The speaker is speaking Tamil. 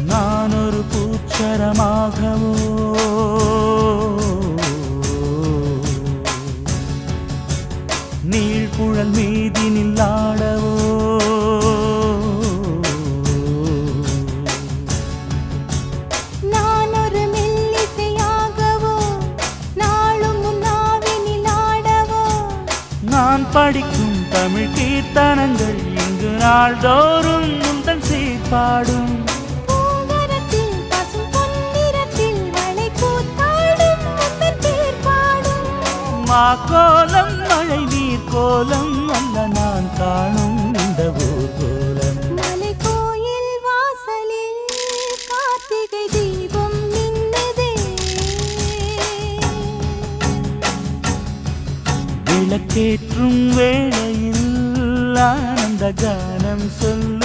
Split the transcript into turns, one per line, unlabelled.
நான் ஒரு பூச்சரமாகவோ நீழ்குழல் மீதினில் ஆடவோ
நான் ஒரு மெல்லிசையாகவோ நாளும் உன்னாவினில் ஆடவோ
நான் படிக்கும் தமிழ் கீர்த்தனங்கள் இங்கு நாள்தோறும் முந்தன் சீர்பாடும்
பூங்கரத்தில் பசும் பொன்னிறத்தில் வளை கூத்தாடும் முந்தன் பேர் பாடும்
மாக்கோலம் மழை நீர் கோலம் அல்ல நான் காணும் இந்த ஊர்கோலம்
மலை கோயில் வாசலில் கார்த்திகை தீபம் மின்னுதே
விளக்கேற்றும் வேளையில் ஆனந்த கானம் சொல்லு